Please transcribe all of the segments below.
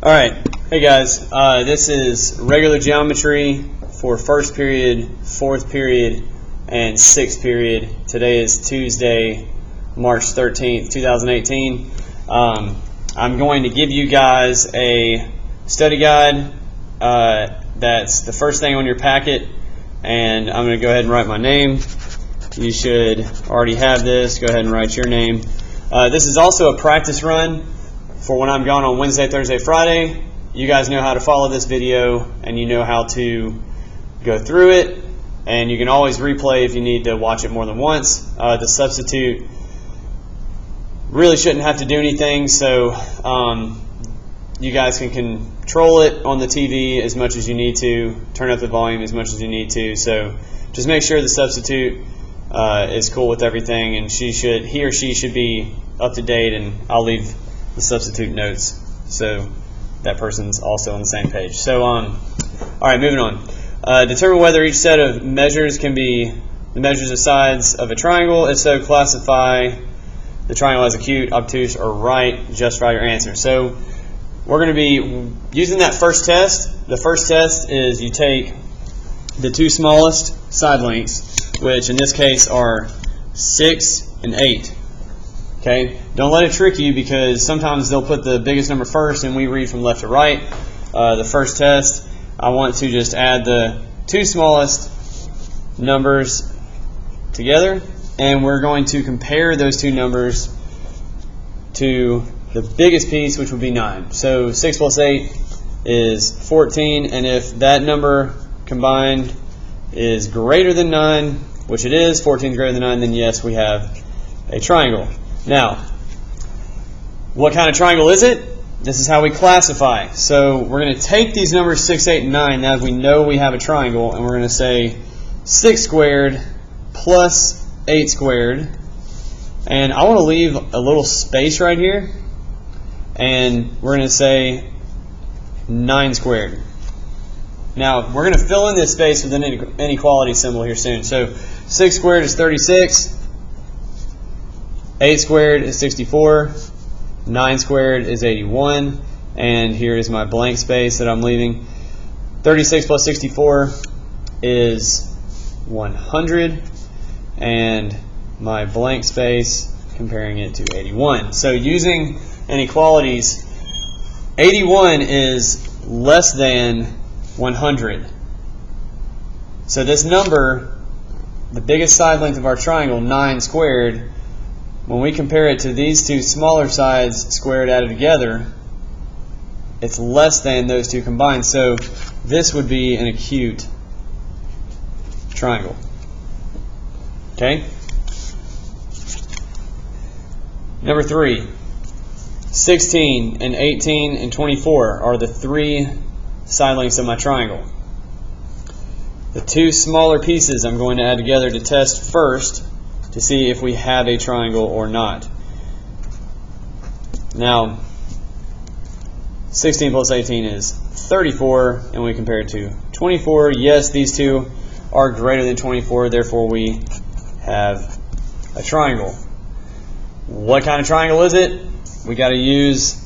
Alright, hey guys, this is regular geometry for first period, fourth period, and sixth period. Today is Tuesday, March 13th, 2018. I'm going to give you guys a study guide. That's the first thing on your packet, and I'm going to go ahead and write my name. You should already have this. Go ahead and write your name. This is also a practice run for when I'm gone on Wednesday, Thursday, Friday. You guys know how to follow this video, and you know how to go through it, and you can always replay if you need to watch it more than once. The substitute really shouldn't have to do anything, so you guys can control it on the TV as much as you need to, turn up the volume as much as you need to. So just make sure the substitute is cool with everything, and he or she should be up to date, and I'll leave the substitute notes so that person's also on the same page. So alright, moving on. Determine whether each set of measures can be the measures of sides of a triangle. If so, classify the triangle as acute, obtuse, or right. Justify your answer. So we're going to be using that first test. The first test is you take the two smallest side lengths, which in this case are 6 and 8. Okay, don't let it trick you, because sometimes they'll put the biggest number first and we read from left to right. The first test, I want to just add the two smallest numbers together, and we're going to compare those two numbers to the biggest piece, which would be 9. So 6 plus 8 is 14, and if that number combined is greater than 9, which it is, 14 is greater than 9, then yes, we have a triangle. Now, what kind of triangle is it? This is how we classify. So we're going to take these numbers 6, 8, and 9, now that we know we have a triangle, and we're going to say 6 squared plus 8 squared. And I want to leave a little space right here, and we're going to say 9 squared. Now, we're going to fill in this space with an inequality symbol here soon. So 6 squared is 36. 8 squared is 64, 9 squared is 81, and here is my blank space that I'm leaving. 36 plus 64 is 100, and my blank space, comparing it to 81. So using inequalities, 81 is less than 100. So this number, the biggest side length of our triangle, 9 squared, when we compare it to these two smaller sides squared added together, it's less than those two combined. So this would be an acute triangle. Okay? Number 3. 16 and 18 and 24 are the three side lengths of my triangle. The two smaller pieces I'm going to add together to test first to see if we have a triangle or not. Now, 16 plus 18 is 34, and we compare it to 24. Yes, these two are greater than 24, therefore we have a triangle. What kind of triangle is it? We got to use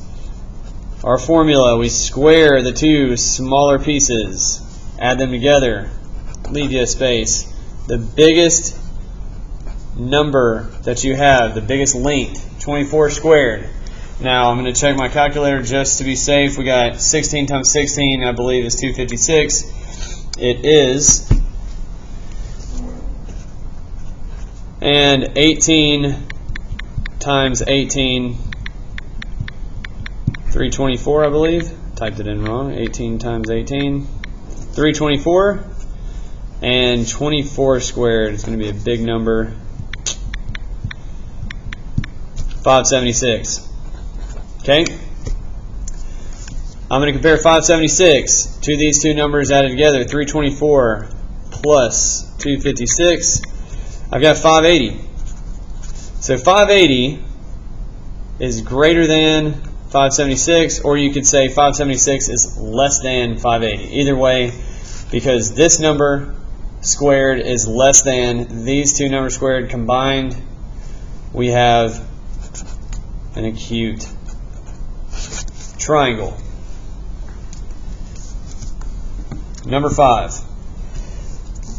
our formula. We square the two smaller pieces, add them together, leave you a space. The biggest number that you have, the biggest length, 24 squared. Now I'm going to check my calculator just to be safe. We got 16 times 16, I believe, is 256. It is. And 18 times 18, 324, I believe. Typed it in wrong. 18 times 18, 324. And 24 squared is going to be a big number. 576. Okay? I'm going to compare 576 to these two numbers added together. 324 plus 256. I've got 580. So 580 is greater than 576, or you could say 576 is less than 580. Either way, because this number squared is less than these two numbers squared combined, we have an acute triangle. Number 5.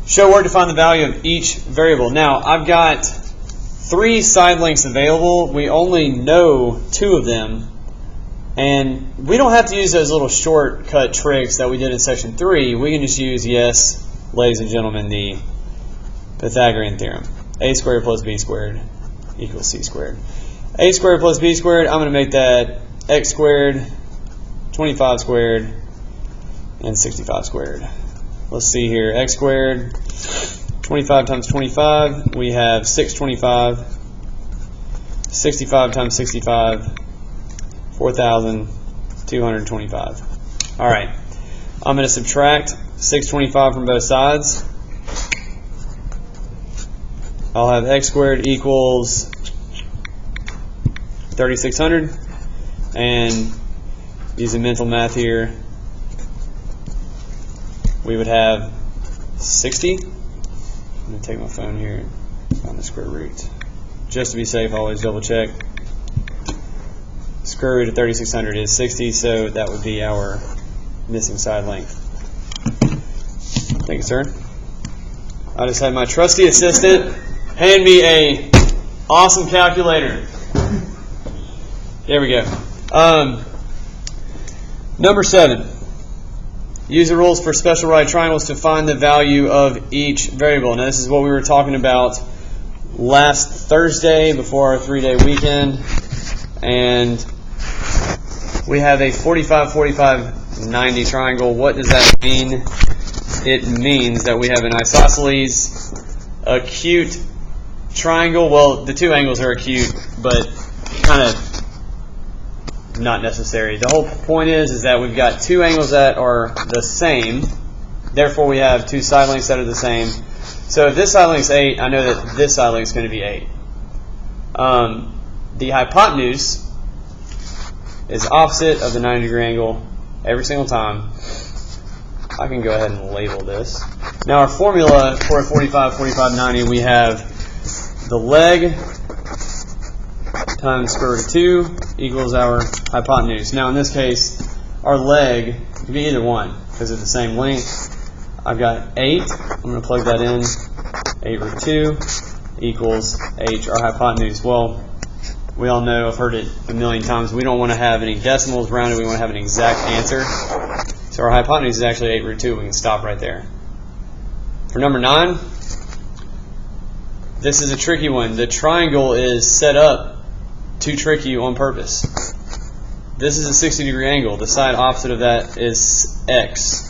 Show work to find the value of each variable. Now, I've got 3 side lengths available. We only know 2 of them. And we don't have to use those little shortcut tricks that we did in section 3. We can just use, yes, ladies and gentlemen, the Pythagorean theorem. A squared plus b squared equals c squared. A squared plus b squared, I'm going to make that x squared, 25 squared, and 65 squared. Let's see here. X squared, 25 times 25, we have 625. 65 times 65, 4,225. All right. I'm going to subtract 625 from both sides. I'll have x squared equals 3,600. And using mental math here, we would have 60. I'm going to take my phone here and find the square root. Just to be safe, always double check. Square root of 3,600 is 60, so that would be our missing side length. Thank you, sir. I just had my trusty assistant hand me a awesome calculator. There we go. Number 7. Use the rules for special right triangles to find the value of each variable. Now, this is what we were talking about last Thursday before our 3-day weekend. And we have a 45, 45, 90 triangle. What does that mean? It means that we have an isosceles acute triangle. Well, the 2 angles are acute, but kind of not necessary. The whole point is that we've got 2 angles that are the same. Therefore, we have 2 side lengths that are the same. So if this side length is 8, I know that this side length is going to be 8. The hypotenuse is opposite of the 90-degree angle every single time. I can go ahead and label this. Now, our formula for a 45, 45, 90, we have the leg times square root of 2 equals our hypotenuse. Now, in this case, our leg can be either one because it's the same length. I've got 8. I'm going to plug that in. 8 root 2 equals h, our hypotenuse. Well, we all know, I've heard it a million times, we don't want to have any decimals around it. We want to have an exact answer. So our hypotenuse is actually 8 root 2. We can stop right there. For number 9, this is a tricky one. The triangle is set up to trick you on purpose. This is a 60-degree angle. The side opposite of that is x.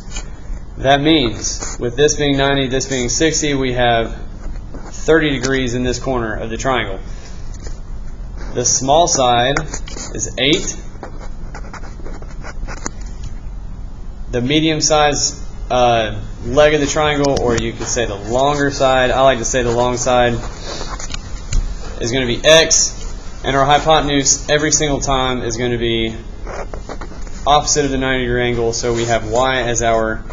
That means, with this being 90, this being 60, we have 30 degrees in this corner of the triangle. The small side is 8. The medium size leg of the triangle, or you could say the longer side, I like to say the long side, is going to be x. And our hypotenuse every single time is going to be opposite of the 90-degree angle, so we have y as our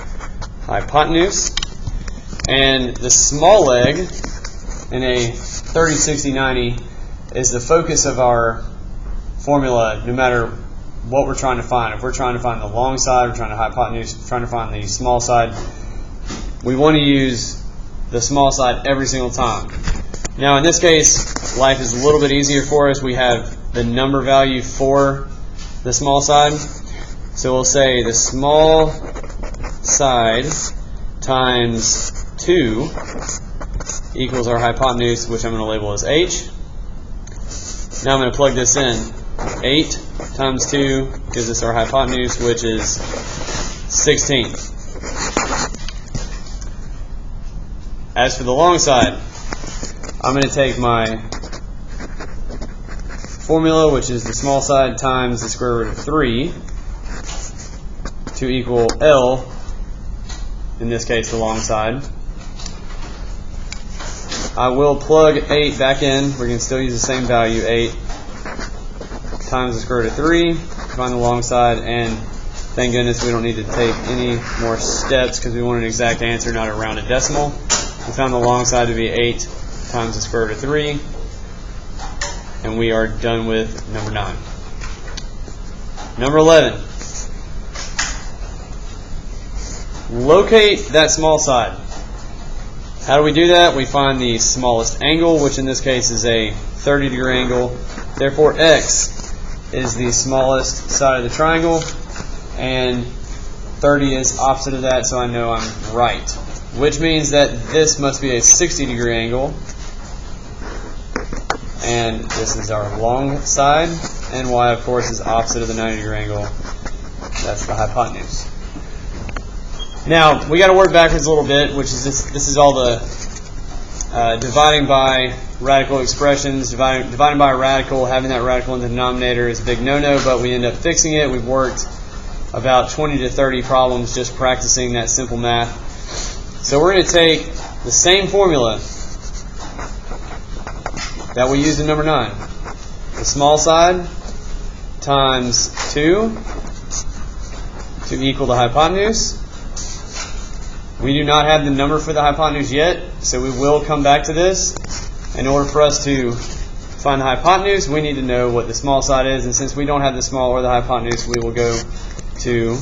hypotenuse. And the small leg in a 30, 60, 90 is the focus of our formula no matter what we're trying to find. If we're trying to find the long side, we're trying to hypotenuse, we're trying to find the small side, we want to use the small side every single time. Now, in this case, life is a little bit easier for us. We have the number value for the small side. So we'll say the small side times 2 equals our hypotenuse, which I'm going to label as h. Now I'm going to plug this in. 8 times 2 gives us our hypotenuse, which is 16. As for the long side, I'm going to take my formula, which is the small side times the square root of 3, to equal L, in this case the long side. I will plug 8 back in. We can still use the same value, 8 times the square root of 3 to find the long side, and thank goodness we don't need to take any more steps because we want an exact answer, not a rounded decimal. We found the long side to be 8 times the square root of 3, and we are done with number 9. Number 11. locate that small side. How do we do that? We find the smallest angle, which in this case is a 30-degree angle. Therefore, x is the smallest side of the triangle, and 30 is opposite of that, so I know I'm right. Which means that this must be a 60-degree angle, and this is our long side, and y, of course, is opposite of the 90-degree angle. That's the hypotenuse. Now, we got to work backwards a little bit, which is this is all the dividing by radical expressions. Dividing by a radical, having that radical in the denominator is a big no-no, but we end up fixing it. We've worked about 20 to 30 problems just practicing that simple math. So we're going to take the same formula that we used in number 9. The small side times 2 to equal the hypotenuse. We do not have the number for the hypotenuse yet, so we will come back to this. In order for us to find the hypotenuse, we need to know what the small side is, and since we don't have the small or the hypotenuse, we will go to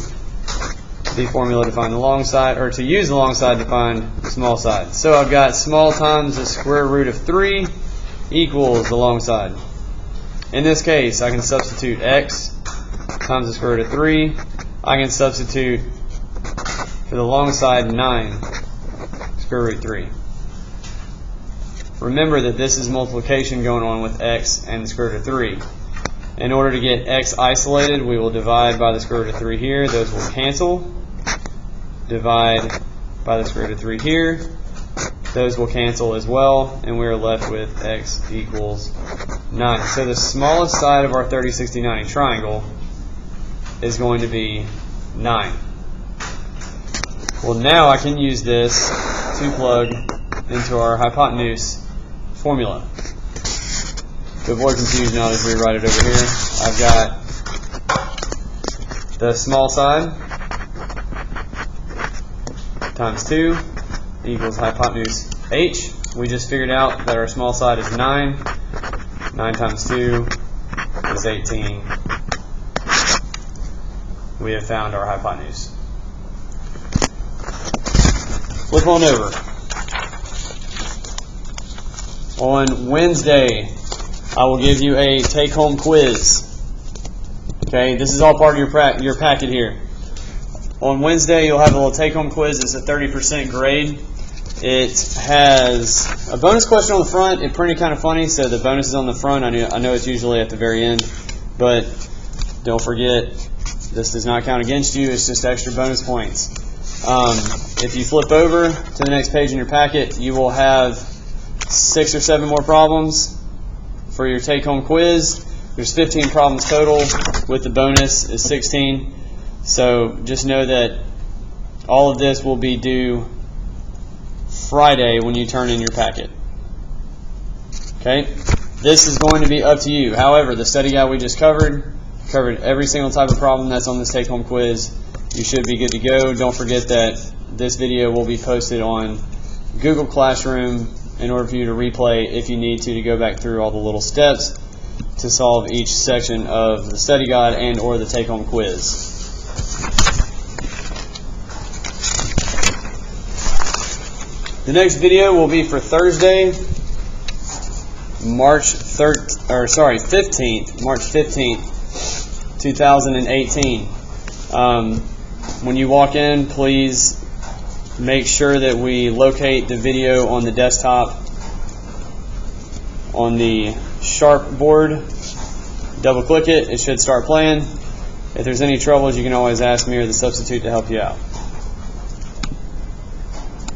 the formula to find the long side, or to use the long side to find the small side. So I've got small times the square root of 3 equals the long side. In this case, I can substitute x times the square root of 3. I can substitute for the long side 9 square root 3. Remember that this is multiplication going on with x and the square root of 3. In order to get x isolated, we will divide by the square root of 3 here. Those will cancel. Divide by the square root of 3 here. Those will cancel as well, and we are left with x equals 9. So the smallest side of our 30, 60, 90 triangle is going to be 9. Well, now I can use this to plug into our hypotenuse formula. To avoid confusion, I'll just rewrite it over here. I've got the small side times 2 equals hypotenuse h. We just figured out that our small side is 9. 9 times 2 is 18. We have found our hypotenuse. Flip on over. On Wednesday, I will give you a take-home quiz. Okay, this is all part of your packet here. On Wednesday, you'll have a little take-home quiz. It's a 30% grade. It has a bonus question on the front. It printed kind of funny, so the bonus is on the front. I know it's usually at the very end, but don't forget, this does not count against you. It's just extra bonus points. If you flip over to the next page in your packet, you will have 6 or 7 more problems for your take-home quiz. There's 15 problems total, with the bonus is 16. So just know that all of this will be due Friday when you turn in your packet. Okay? This is going to be up to you. However, the study guide we just covered every single type of problem that's on this take-home quiz. You should be good to go. Don't forget that this video will be posted on Google Classroom in order for you to replay if you need to go back through all the little steps to solve each section of the study guide and or the take-home quiz. The next video will be for Thursday, March 15th, 2018. When you walk in, please make sure that we locate the video on the desktop on the Sharp board. Double click it, it should start playing. If there's any troubles, you can always ask me or the substitute to help you out.